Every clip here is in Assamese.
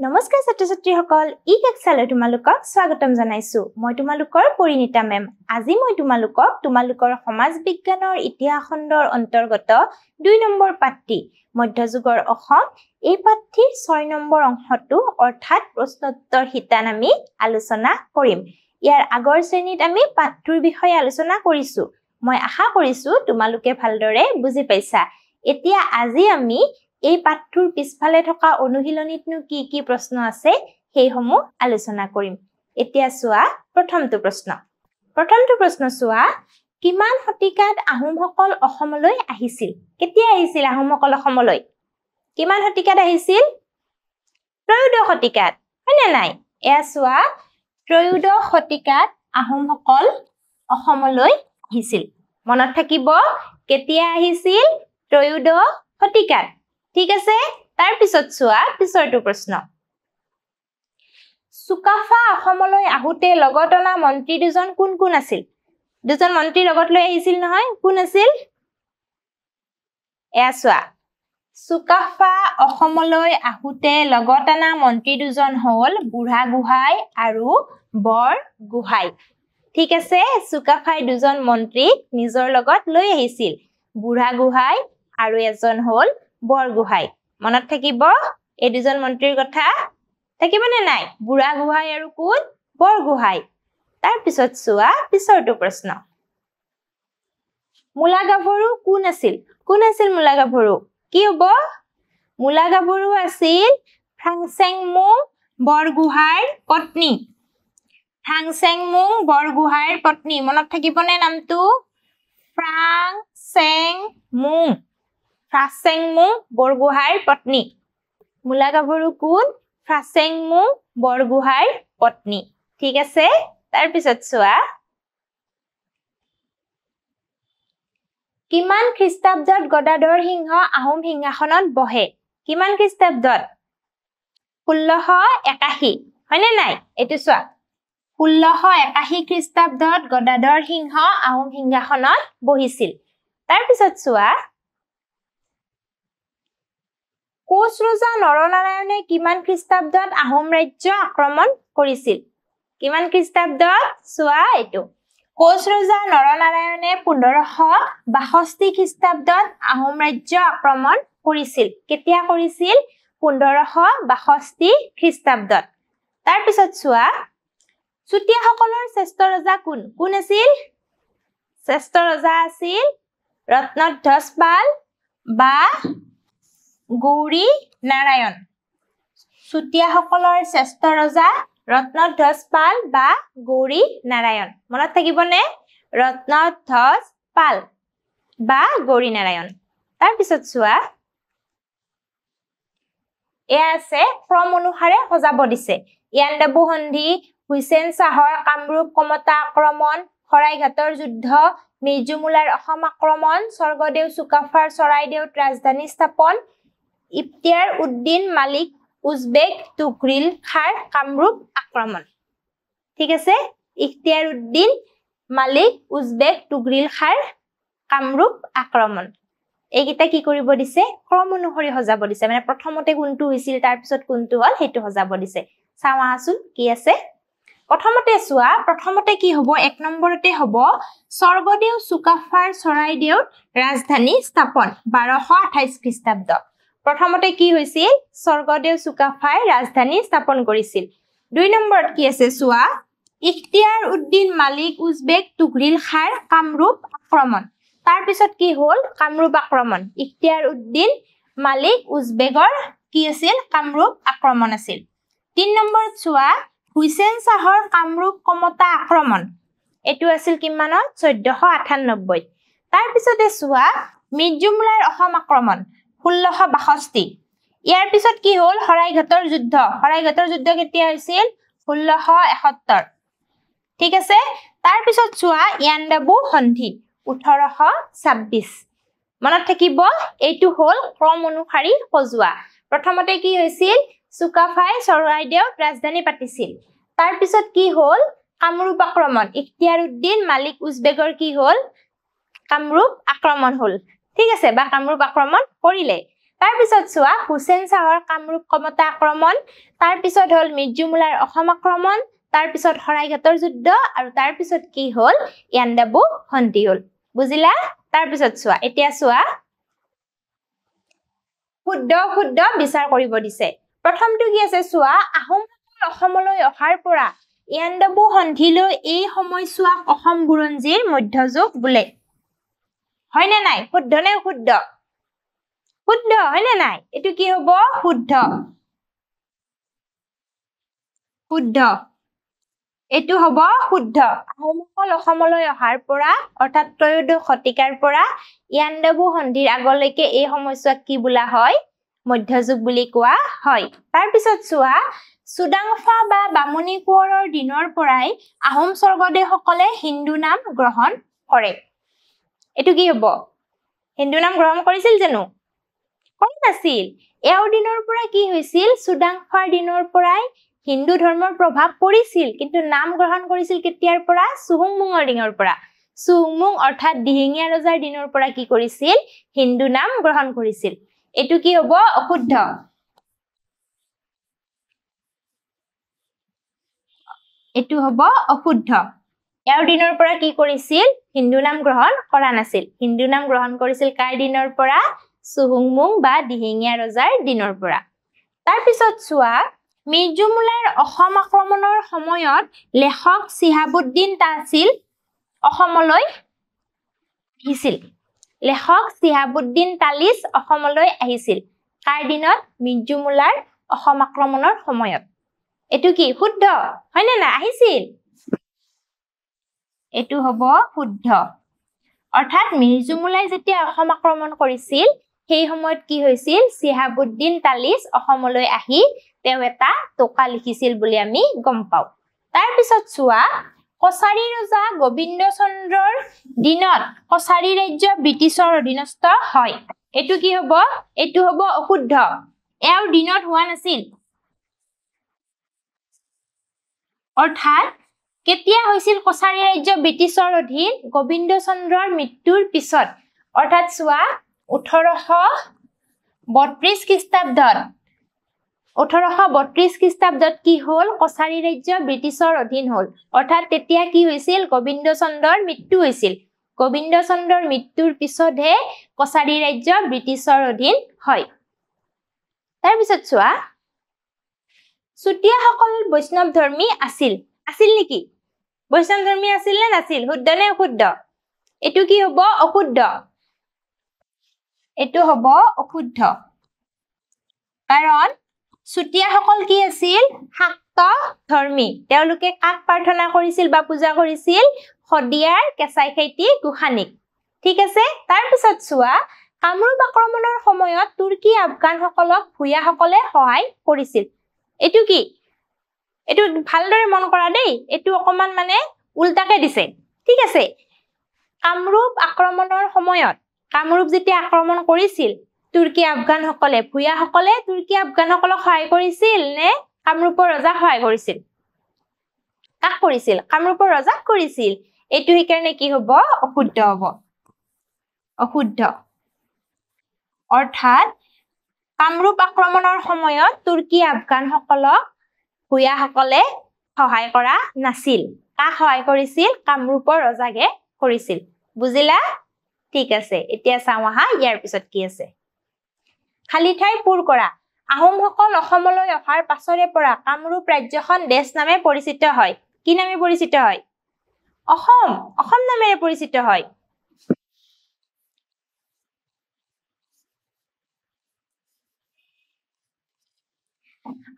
নমস্কাৰ ছাত্ৰ-ছাত্ৰী সকল ই কেক্সালৈ তোমালোকক স্বাগতম জনাইছো মই তোমালোকৰ পৰিণীতা মেম আজি মই তোমালোকৰ সমাজ বিজ্ঞানৰ ইতিহাস খণ্ডৰ অন্তৰ্গত 2 নম্বৰ পাঠটি মধ্যযুগৰ অসম এই পাঠটিৰ 6 নম্বৰ অংশটো অৰ্থাৎ প্ৰশ্নোত্তৰ হিতান আমি আলোচনা কৰিম ইয়াৰ আগৰ শ্ৰেণীত আমি পাঠটোৰ বিষয়ে আলোচনা কৰিছো মই আশা কৰিছো তোমালোকে ভালদৰে বুজি পাইছা এতিয়া আজি আমি এই পাঠটোৰ পিছফালে থকা অনুশীলনীতনো কি প্ৰশ্ন আছে সেইসমূহ আলোচনা কৰিম এতিয়া চোৱা প্ৰথমটো প্ৰশ্ন চোৱা কিমান শতিকাত আহোমসকল অসমলৈ আহিছিল কেতিয়া আহিছিল আহোমসকল অসমলৈ কিমান শতিকাত আহিছিল ত্ৰয়োদশ শতিকাত হয়নে নাই এয়া চোৱা ত্ৰয়োদশ শতিকাত আহোমসকল অসমলৈ আহিছিল মনত থাকিব কেতিয়া আহিছিল ত্ৰয়োদশ শতিকাত ঠিক আছে তাৰ পিছত চোৱা পিছৰটো প্ৰশ্ন সুকাফা অসমলৈ আহুতে লগতনা মন্ত্ৰী দুজন কোন আছিল দুজন মন্ত্ৰী লগত লৈ আহিছিল নহয় কোন আছিল এয়া চোৱা সুকাফা অসমলৈ আহুতে লগতনা মন্ত্ৰী দুজন হ'ল বুঢ়া গোহাঁই আৰু বৰ গোহাঁই ঠিক আছে সুকাফাই দুজন মন্ত্ৰীক নিজৰ লগত লৈ আহিছিল বুঢ়া গোহাঁই আৰু এজন হ'ল বৰ গোহাঁই মনত থাকিব এই দুজন মন্ত্ৰীৰ কথা থাকিবনে নাই বুঢ়া গোহাঁই আৰু কোন বৰ গোহাঁই তাৰ পিছত চোৱা পিছৰটো প্ৰশ্ন মূলা গাভৰু কোন আছিল মূলা গাভৰু কি হ'ব মূলা গাভৰু আছিল ফ্ৰাংচেংমুং বৰগোহাঁইৰ পত্নী ফ্ৰাংচেংমুং বৰগোহাঁইৰ পত্নী মনত থাকিবনে নামটো ফ্ৰাংচেংমুং বৰগোহাঁইৰ পত্নী মূলা গাভৰু কোন ফ্ৰাংচেংমুং বৰগোহাঁইৰ পত্নী ঠিক আছে তাৰ পিছত চোৱা কিমান খ্ৰীষ্টাব্দত গদাধৰ সিংহ আহোম সিংহাসনত বহে কিমান খ্ৰীষ্টাব্দত 1681 হয়নে নাই এটো চোৱা 1681 খ্ৰীষ্টাব্দত গদাধৰ সিংহ আহোম সিংহাসনত বহিছিল তাৰ পিছত চোৱা কোচ ৰজা নৰনাৰায়ণে কিমান খ্ৰীষ্টাব্দত আহোম ৰাজ্য আক্ৰমণ কৰিছিল কিমান খ্ৰীষ্টাব্দত চোৱা এটো কোচ ৰজা নৰনাৰায়ণে 1562 খ্ৰীষ্টাব্দত আহোম ৰাজ্য আক্ৰমণ কৰিছিল কেতিয়া কৰিছিল 1562 খ্ৰীষ্টাব্দত তাৰ পিছত চোৱা চুতীয়াসকলৰ শ্ৰেষ্ঠ ৰজা কোন আছিল শ্ৰেষ্ঠ ৰজা আছিল ৰত্নধ্বজ পাল বা গৌৰী নাৰায়ণ চুতীয়াসকলৰ শ্ৰেষ্ঠ ৰজা ৰত্নধ্বজ পাল বা গৌৰী নাৰায়ণ মনত থাকিবনে ৰত্নধ্বজ পাল বা গৌৰী নাৰায়ণ তাৰ পিছত চোৱা এয়া আছে ক্ৰম অনুসাৰে সজাব দিছে ইয়াণ্ডাবু সন্ধি হুছেইন শাহৰ কামৰূপ কমতা আক্ৰমণ শৰাইঘাটৰ যুদ্ধ মিৰ্জুমুলাৰ অসম আক্ৰমণ স্বৰ্গদেউ চুকাফাৰ চৰাইদেউত ৰাজধানী স্থাপন ইফতিয়াৰ উদ্দিন মালিক উজবেক তুঘ্ৰীল খাৰ কামৰূপ আক্ৰমণ ঠিক আছে ইফতিয়াৰ উদ্দিন মালিক উজবেক তুঘ্ৰীল খাৰ কামৰূপ আক্ৰমণ এইকেইটা কি কৰিব দিছে ক্ৰম অনুসৰি সজাব দিছে মানে প্ৰথমতে কোনটো হৈছিল তাৰ পিছত কোনটো হ'ল হেতু সজাব দিছে চাও আহাচোন কি আছে প্ৰথমতে কি হ'ব 1 নম্বৰতে হ'ব স্বৰ্গদেউ চুকাফাৰ চৰাইদেউত ৰাজধানী স্থাপন 1228 খ্ৰীষ্টাব্দ প্ৰথমতে কি হৈছিল স্বৰ্গদেউ চুকাফাই ৰাজধানী স্থাপন কৰিছিল 2 নম্বৰত কি আছে চোৱা ইখতিয়াৰ উদ্দিন মালিক উজবেক তুঘ্ৰীল খাৰ কামৰূপ আক্ৰমণ তাৰ পিছত কি হ'ল কামৰূপ আক্ৰমণ ইখতিয়াৰ উদ্দিন মালিক উজবেগৰ কি আছিল কামৰূপ আক্ৰমণ আছিল 3 নম্বৰত চোৱা হুছেইন শাহৰ কামৰূপ কমতা আক্ৰমণ এটো আছিল কিমানত 1498 তাৰ পিছতে চোৱা মিৰ্জুমুলাৰ অসম আক্ৰমণ 1662 ইয়াৰ পিছত কি হ'ল শৰাইঘাটৰ যুদ্ধ কেতিয়া হৈছিল 1671 ঠিক আছে তাৰ পিছত চোৱা ইয়াণ্ডাবু সন্ধি 1826 মনত থাকিব এইটো হ'ল ক্ৰম অনুসাৰি সজোৱা প্ৰথমতে কি হৈছিল চুকাফাই চৰাইদেউত ৰাজধানী পাতিছিল তাৰ পিছত কি হ'ল কামৰূপ আক্ৰমণ ইখতিয়াৰ উদ্দিন মালিক উজবেগৰ কি হ'ল কামৰূপ আক্ৰমণ হ'ল ঠিক আছে বা কামৰূপ আক্ৰমণ কৰিলে তাৰ পিছত চোৱা হুছেইন শাহৰ কামৰূপ কমতা আক্ৰমণ, তাৰ পিছত হ'ল মিৰ্জুমুলাৰ অসম আক্ৰমণ, তাৰ পিছত শৰাইঘাটৰ যুদ্ধ আৰু তাৰ পিছত কি হ'ল ইয়াণ্ডাবু সন্ধি হ'ল। বুজিলা? তাৰ পিছত চোৱা এতিয়া চোৱা শুদ্ধ শুদ্ধ বিচাৰ কৰিব দিছে। প্ৰথমটো কি আছে চোৱা আহোমসকল অসমলৈ অহাৰ পৰা ইয়াণ্ডাবু সন্ধিলৈ এই সময়ছোৱাক অসম বুৰঞ্জীৰ মধ্যযুগ বোলে। হয় নে নাই? শুদ্ধ নে শুদ্ধ? শুদ্ধ হয় নে নাই? এইটো কি হ'ব? শুদ্ধ। শুদ্ধ। এইটো হ'ব শুদ্ধ। আহোমসকল অসমলৈ অহাৰ পৰা অৰ্থাৎ ত্ৰয়োদশ শতিকাৰ পৰা ইয়াণ্ডাবু সন্ধিৰ আগলৈকে এই সময়ছোৱাক কি বোলা হয়? মধ্যযুগ বুলি কোৱা হয়। তাৰ পিছত চোৱা চুডাংফা বা বামুণী কোঁৱৰৰ দিনৰ পৰাই আহোম স্বৰ্গদেউসকলে হিন্দু নাম গ্ৰহণ কৰে। এইটো কি হ'ব? হিন্দু নাম গ্ৰহণ কৰিছিল জানো? কৰা নাছিল। এওঁৰ দিনৰ পৰা কি হৈছিল? চুডাংফাৰ দিনৰ পৰাই হিন্দু ধৰ্মৰ প্ৰভাৱ পৰিছিল, কিন্তু নাম গ্ৰহণ কৰিছিল কেতিয়াৰ পৰা? চুহুংমুঙৰ দিনৰ পৰা। চুহুংমুং অৰ্থাৎ দিহিঙীয়া ৰজাৰ দিনৰ পৰা কি কৰিছিল? হিন্দু নাম গ্ৰহণ কৰিছিল। এইটো কি হ'ব? অশুদ্ধ। এইটো হ'ব অশুদ্ধ। এওঁৰ দিনৰ পৰা কি কৰিছিল? হিন্দু নাম গ্ৰহণ কৰা নাছিল। হিন্দু নাম গ্ৰহণ কৰিছিল কাৰ দিনৰ পৰা? চুহুংমুং বা দিহিঙীয়া ৰজাৰ দিনৰ পৰা। তাৰ পিছত চোৱা মিৰ্জুমুলাৰ অসম আক্ৰমণৰ সময়ত লেখক চিহাবুদ্দিন তাহছিল অসমলৈ আহিছিল। লেখক চিহাবুদ্দিন তালিচ অসমলৈ আহিছিল। কাৰ দিনত? মিৰ্জুমুলাৰ অসম আক্ৰমণৰ সময়ত। এইটো কি? শুদ্ধ হয় নে নাই? আহিছিল। এইটো হ'ব শুদ্ধ। অৰ্থাৎ মিৰ্জুমুলাই যেতিয়া অসম আক্ৰমণ কৰিছিল সেই সময়ত কি হৈছিল? চিহাবুদ্দিন তালিচ অসমলৈ আহি তেওঁ এটা টোকা লিখিছিল বুলি আমি গম পাওঁ। তাৰ পিছত চোৱা কছাৰী ৰজা গোবিন্দ চন্দ্ৰৰ দিনত কছাৰী ৰাজ্য ব্ৰিটিছৰ অধীনস্থ হয়। এইটো কি হ'ব? এইটো হ'ব অশুদ্ধ। এওঁৰ দিনত হোৱা নাছিল। অৰ্থাৎ কেতিয়া হৈছিল কছাৰী ৰাজ্য ব্ৰিটিছৰ অধীন? গোবিন্দ চন্দ্ৰৰ মৃত্যুৰ পিছত। অৰ্থাৎ চোৱা 1832 খ্ৰীষ্টাব্দত 1832 খ্ৰীষ্টাব্দত কি হ'ল? কছাৰী ৰাজ্য ব্ৰিটিছৰ অধীন হ'ল। অৰ্থাৎ তেতিয়া কি হৈছিল? গোবিন্দ চন্দ্ৰৰ মৃত্যু হৈছিল। গোবিন্দ চন্দ্ৰৰ মৃত্যুৰ পিছতহে কছাৰী ৰাজ্য ব্ৰিটিছৰ অধীন হয়। তাৰ পিছত চোৱা চুতীয়াসকল বৈষ্ণৱ ধৰ্মী আছিল। আছিল নেকি? বৈষ্ণৱ ধৰ্মী আছিল নে নাছিল? শুদ্ধ নে অশুদ্ধ? এইটো কি হ'ব? অশুদ্ধ। এইটো হ'ব অশুদ্ধ। কাৰণ চুতীয়াসকল কি আছিল? শাক্ত ধৰ্মী। তেওঁলোকে কাক প্ৰাৰ্থনা কৰিছিল বা পূজা কৰিছিল? শদিয়াৰ কেঁচাই খাইটি গোসানীক। ঠিক আছে? তাৰ পিছত চোৱা কামৰূপ আক্ৰমণৰ সময়ত তুৰ্কী আফগানসকলক ভূঞাসকলে সহায় কৰিছিল। এইটো কি? এইটো ভালদৰে মন কৰা দেই। এইটো অকমান মানে উল্টাকে দিছে। ঠিক আছে? কামৰূপ আক্ৰমণৰ সময়ত কামৰূপ যেতিয়া আক্ৰমণ কৰিছিল তুৰ্কী আফগানসকলে ভূঞাসকলে তুৰ্কী আফগানসকলক সহায় কৰিছিল নে কামৰূপৰ ৰজাক সহায় কৰিছিল? কাক কৰিছিল? কামৰূপৰ ৰজাক কৰিছিল। এইটো সেইকাৰণে কি হ'ব? অশুদ্ধ হ'ব। অশুদ্ধ। অৰ্থাৎ কামৰূপ আক্ৰমণৰ সময়ত তুৰ্কী আফগানসকলক ভূঞাসকলে সহায় কৰা নাছিল। কাক সহায় কৰিছিল? কামৰূপৰ ৰজাকে কৰিছিল। বুজিলা? ঠিক আছে। এতিয়া চাওঁ আহা ইয়াৰ পিছত কি আছে। খালী ঠাই পূৰ কৰা। আহোমসকল অসমলৈ অহাৰ পাছৰে পৰা কামৰূপ ৰাজ্যখন দেশ নামে পৰিচিত হয়। কি নামে পৰিচিত হয়? অসম। অসম নামেৰে পৰিচিত হয়।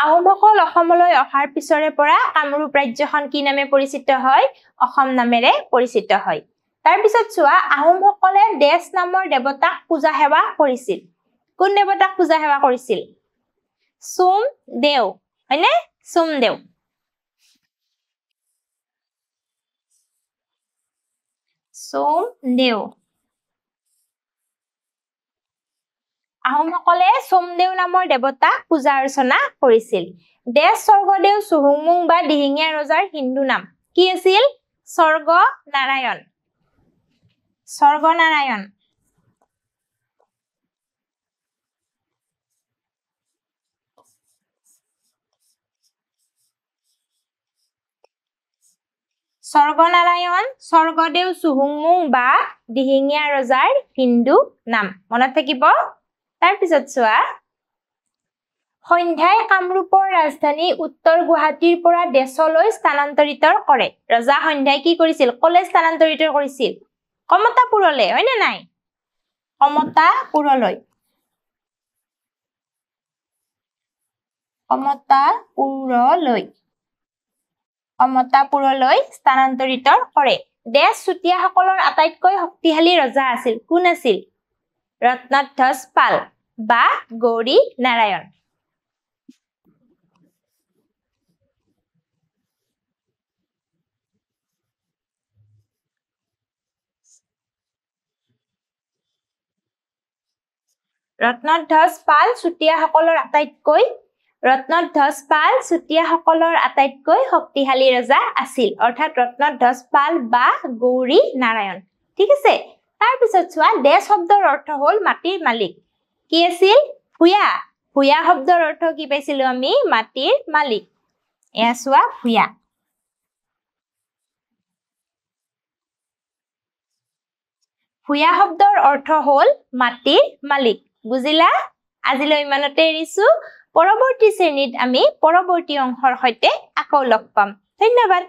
আহোমসকল অসমলৈ অহাৰ পিছৰে পৰা কামৰূপ ৰাজ্যখন কি নামে পৰিচিত হয়? অসম নামেৰে পৰিচিত হয়। তাৰ পিছত চোৱা আহোমসকলে দেশ নামৰ দেৱতাক পূজা সেৱা কৰিছিল। কোন দেৱতাক পূজা সেৱা কৰিছিল? সোমদেউ। হয়নে? সোমদেউ। সোমদেউ। আহোমসকলে সোমদেউ নামৰ দেৱতাক পূজা অৰ্চনা কৰিছিল। দেশ স্বৰ্গদেউ চুহুংমুং বা দিহিঙীয়া ৰজাৰ হিন্দু নাম কি আছিল? স্বৰ্গনাৰায়ণ। স্বৰ্গনাৰায়ণ। স্বৰ্গনাৰায়ণ স্বৰ্গদেউ চুহুংমুং বা দিহিঙীয়া ৰজাৰ হিন্দু নাম মনত থাকিব তাৰ পিছত চোৱা সন্ধ্যাই কামৰূপৰ ৰাজধানী উত্তৰ গুৱাহাটীৰ পৰা দেশলৈ স্থানান্তৰিত কৰে ৰজা সন্ধ্যাই কি কৰিছিল কলে স্থানান্তৰিত কৰিছিল কমতাপুৰলৈ হয় নে নাই কমতাপুৰলৈ স্থানান্তৰিত কৰে দেশ চুতীয়াসকলৰ আটাইতকৈ শক্তিশালী ৰজা আছিল কোন আছিল ৰত্নধ্বজ পাল বা গৌৰী নাৰায়ণ ৰত্নধ্বজ পাল চুতীয়াসকলৰ আটাইতকৈ শক্তিশালী ৰজা আছিল অৰ্থাৎ ৰত্নধ্বজ পাল বা গৌৰী নাৰায়ণ ঠিক আছে তাৰ পিছত চোৱা দেশ শব্দৰ অৰ্থ হ'ল মাটিৰ মালিক কি আছিল ভূয়া ভূয়া শব্দৰ অৰ্থ কি পাইছিলো আমি মাটিৰ মালিক এয়া চোৱা ভূয়া ভূয়া শব্দৰ অৰ্থ হ'ল মাটিৰ মালিক বুজিলা আজিলৈ ইমানতে এৰিছো পৰৱৰ্তী শ্ৰেণীত আমি পৰৱৰ্তী অংশৰ সৈতে আকৌ লগ পাম ধন্যবাদ